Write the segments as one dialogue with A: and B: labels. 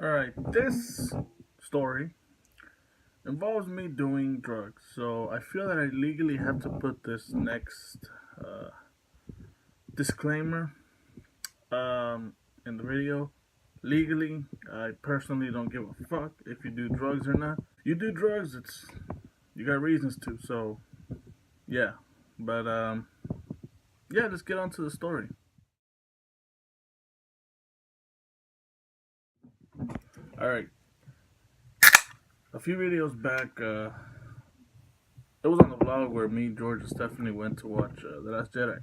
A: Alright, this story involves me doing drugs, so I feel that I legally have to put this next uh, disclaimer in the video. Legally, I personally don't give a fuck if you do drugs or not. You do drugs, it's you got reasons to, so yeah. But yeah, let's get on to the story. Alright, a few videos back, it was on the vlog where me, George, and Stephanie went to watch The Last Jedi.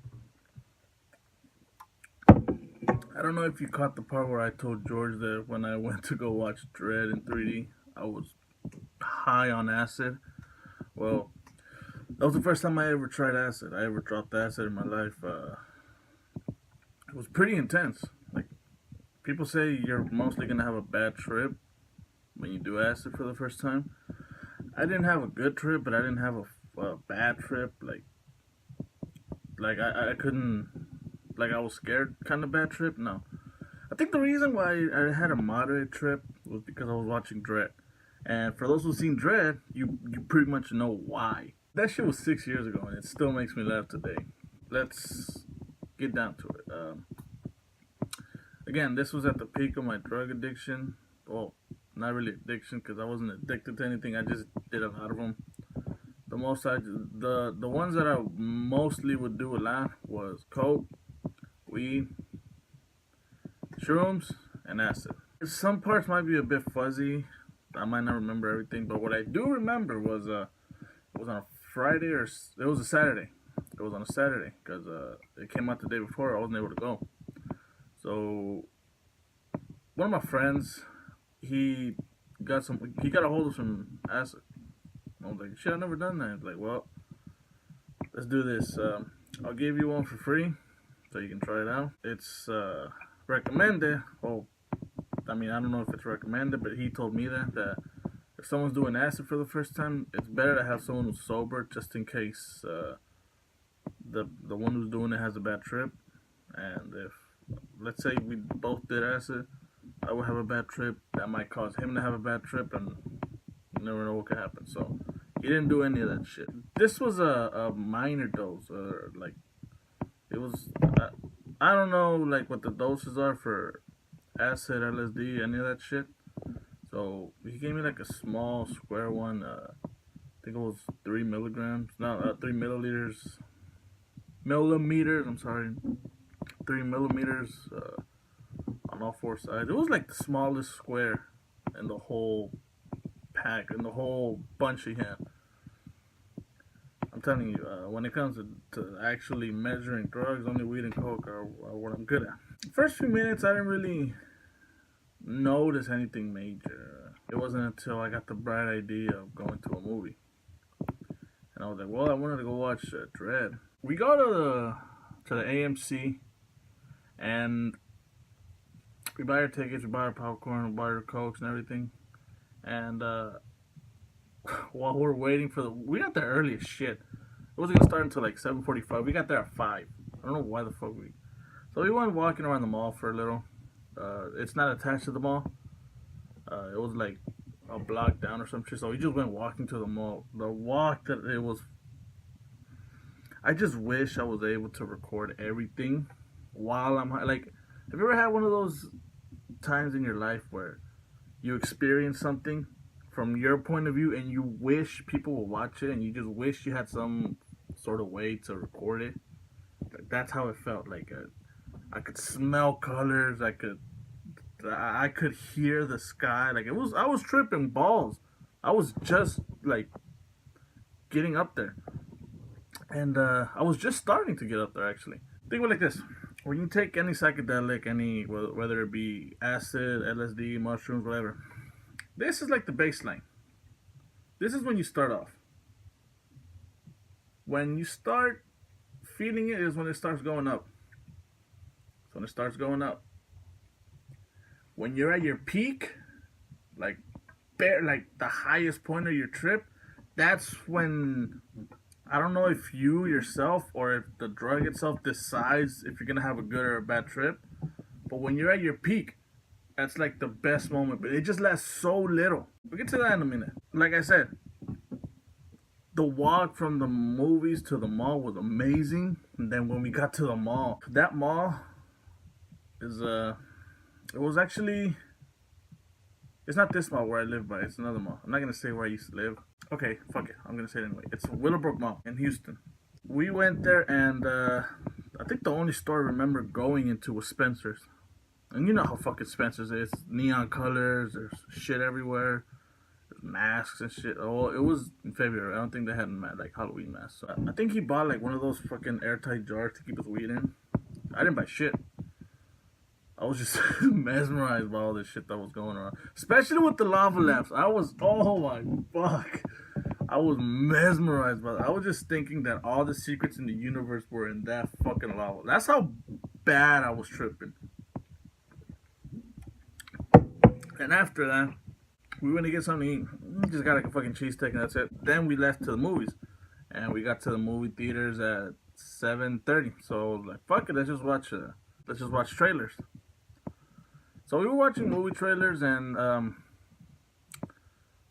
A: I don't know if you caught the part where I told George that when I went to go watch Dread in 3D, I was high on acid. Well, that was the first time I ever tried acid. I ever dropped acid in my life. It was pretty intense. Like, people say you're mostly gonna have a bad trip when you do acid for the first time. I didn't have a good trip, but I didn't have a bad trip. I couldn't, like, I was scared kind of bad trip. No, I think the reason why I had a moderate trip was because I was watching Dread. And for those who've seen Dread, you pretty much know why. That shit was 6 years ago, and it still makes me laugh today. Let's get down to it. Again, this was at the peak of my drug addiction. Well, not really addiction, because I wasn't addicted to anything. I just did a lot of them. The ones that I mostly would do a lot was coke, weed, shrooms, and acid. Some parts might be a bit fuzzy. I might not remember everything, but what I do remember was it was on a Friday or it was a Saturday. It was on a Saturday because it came out the day before. I wasn't able to go. So one of my friends, he he got a hold of some acid. I was like, shit, I've never done that. He's like, well, let's do this. I'll give you one for free so you can try it out. It's recommended. Oh, I mean, I don't know if it's recommended, but he told me that if someone's doing acid for the first time, it's better to have someone who's sober just in case the one who's doing it has a bad trip. And if, let's say, we both did acid, I would have a bad trip. That might cause him to have a bad trip, and you never know what could happen. So he didn't do any of that shit. This was a minor dose, or like it was. I don't know like what the doses are for acid, LSD, any of that shit. So he gave me like a small square one. I think it was 3 milligrams. No, 3 milliliters. Millimeters. I'm sorry, 3 millimeters on all four sides. It was like the smallest square in the whole pack, in the whole bunch he had. I'm telling you, when it comes to actually measuring drugs, only weed and coke are what I'm good at. First few minutes, I didn't really notice anything major. It wasn't until I got the bright idea of going to a movie, and I was like, "Well, I wanted to go watch Dread." We go to the AMC, and we buy our tickets, we buy our popcorn, we buy our cokes and everything. And while we're waiting for we got there early as shit. It wasn't gonna start until like 7:45. We got there at 5. I don't know why the fuck we. So we went walking around the mall for a little. It's not attached to the mall. It was like a block down or some shit. So we just went walking to the mall. The walk that it was. I just wish I was able to record everything while I'm like. Have you ever had one of those times in your life where you experience something from your point of view and you wish people will watch it, and you just wish you had some sort of way to record it? That's how it felt. Like I could smell colors. I could hear the sky. Like it was. I was tripping balls. I was just like getting up there, and I was just starting to get up there. Actually, think of it like this: when you take any psychedelic, any whether it be acid, LSD, mushrooms, whatever, this is like the baseline. This is when you start off. When you start feeling it is when it starts going up. So when it starts going up. When you're at your peak, like like the highest point of your trip, that's when I don't know if you yourself or if the drug itself decides if you're gonna have a good or a bad trip. But when you're at your peak, That's like the best moment, but it just lasts so little. We'll get to that in a minute. Like I said, the walk from the movies to the mall was amazing. And then when we got to the mall, that mall is it was actually, it's not this mall where I live by. It's another mall. I'm not gonna say where I used to live. Okay, fuck it. I'm gonna say it anyway. It's Willowbrook Mall in Houston. We went there, and I think the only store I remember going into was Spencer's. And you know how fucking Spencer's is. Neon colors. There's shit everywhere. There's masks and shit. Oh, it was in February. I don't think they had like Halloween masks. So I think he bought like one of those fucking airtight jars to keep his weed in. I didn't buy shit. I was just mesmerized by all this shit that was going on. Especially with the lava lamps. I was, oh my fuck. I was mesmerized by that. I was just thinking that all the secrets in the universe were in that fucking lava. That's how bad I was tripping. And after that, we went to get something to eat. We just got like a fucking cheesesteak and that's it. Then we left to the movies. And we got to the movie theaters at 7:30. So I was like, fuck it, let's just watch trailers. So we were watching movie trailers, and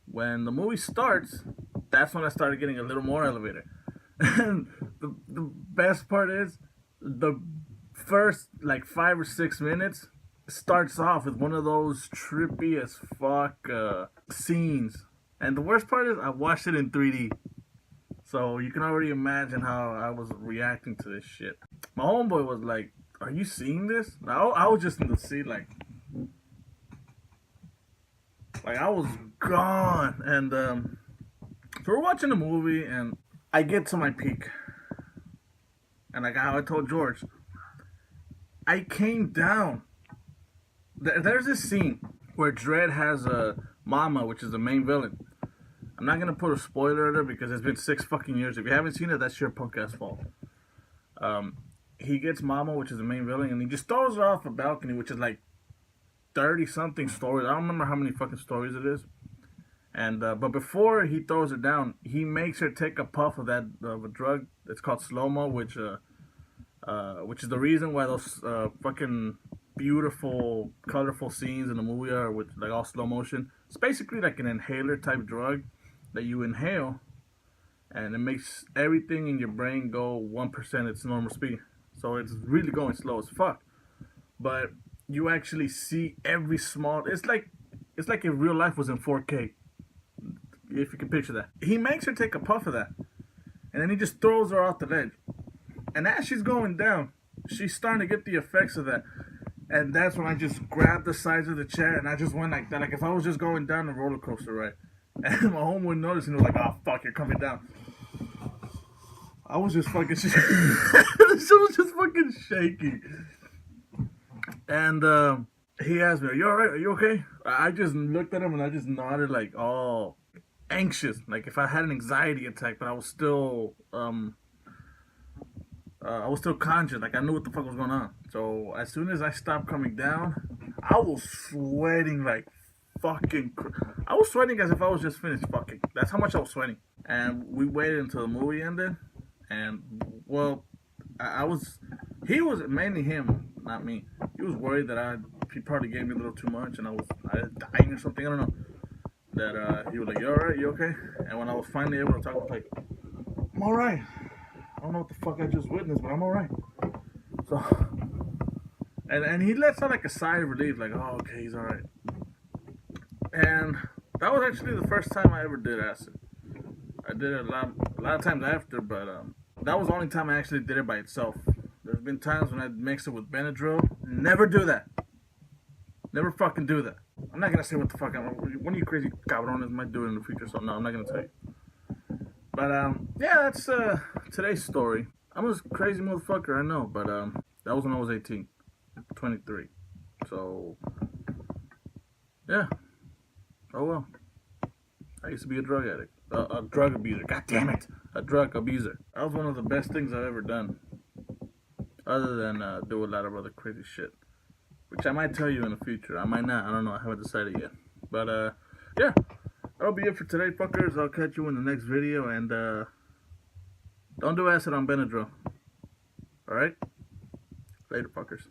A: when the movie starts, that's when I started getting a little more elevated. And the best part is, the first like 5 or 6 minutes starts off with one of those trippy as fuck scenes. And the worst part is, I watched it in 3D. So you can already imagine how I was reacting to this shit. My homeboy was like, "Are you seeing this?" I was just in the seat like I was gone. And so we're watching the movie, and I get to my peak. And like how I told George, I came down. There's this scene where Dredd has a Mama, which is the main villain. I'm not gonna put a spoiler alert because it's been 6 fucking years. If you haven't seen it, that's your punk ass fault. He gets Mama, which is the main villain, and he just throws her off a balcony, which is like 30 something stories. I don't remember how many fucking stories it is. And but before he throws her down, he makes her take a puff of that of a drug. It's called slow-mo, which is the reason why those fucking beautiful, colorful scenes in the movie are with like all slow motion. It's basically like an inhaler type drug that you inhale, and it makes everything in your brain go 1% its normal speed. So it's really going slow as fuck. But you actually see every small. It's like if real life was in 4K. If you can picture that. He makes her take a puff of that, and then he just throws her off the ledge. And as she's going down, she's starting to get the effects of that. And that's when I just grabbed the sides of the chair and I just went like that. Like if I was just going down the roller coaster, right? And my homeboy noticed and he was like, "Oh fuck, you're coming down." I was just fucking she was just fucking shaking. And he asked me, "Are you alright? Are you okay?" I just looked at him and I just nodded like, oh, anxious. Like if I had an anxiety attack, but I was still conscious. Like I knew what the fuck was going on. So as soon as I stopped coming down, I was sweating like fucking. I was sweating as if I was just finished fucking. That's how much I was sweating. And we waited until the movie ended. And well, he was mainly him, not me. He was worried that he probably gave me a little too much, and I was dying or something. I don't know. That he was like, "You alright? You okay?" And when I was finally able to talk, I was like, "I'm alright. I don't know what the fuck I just witnessed, but I'm alright." So, and he lets out like a sigh of relief, like, "Oh, okay, he's alright." And that was actually the first time I ever did acid. I did it a lot of times after, but that was the only time I actually did it by itself. There's been times when I mixed it with Benadryl. Never do that. Never fucking do that. I'm not gonna say what the fuck one of you crazy cabrones might do it in the future, so no, I'm not gonna tell you. But yeah, that's today's story. I'm a crazy motherfucker, I know, but that was when I was 18, 23. So yeah. Oh well. I used to be a drug addict, a drug abuser. God damn it, a drug abuser. That was one of the best things I've ever done, other than do a lot of other crazy shit, which I might tell you in the future. I might not. I don't know. I haven't decided yet. But yeah, that'll be it for today, fuckers. I'll catch you in the next video, and don't do acid on Benadryl. All right, later, fuckers.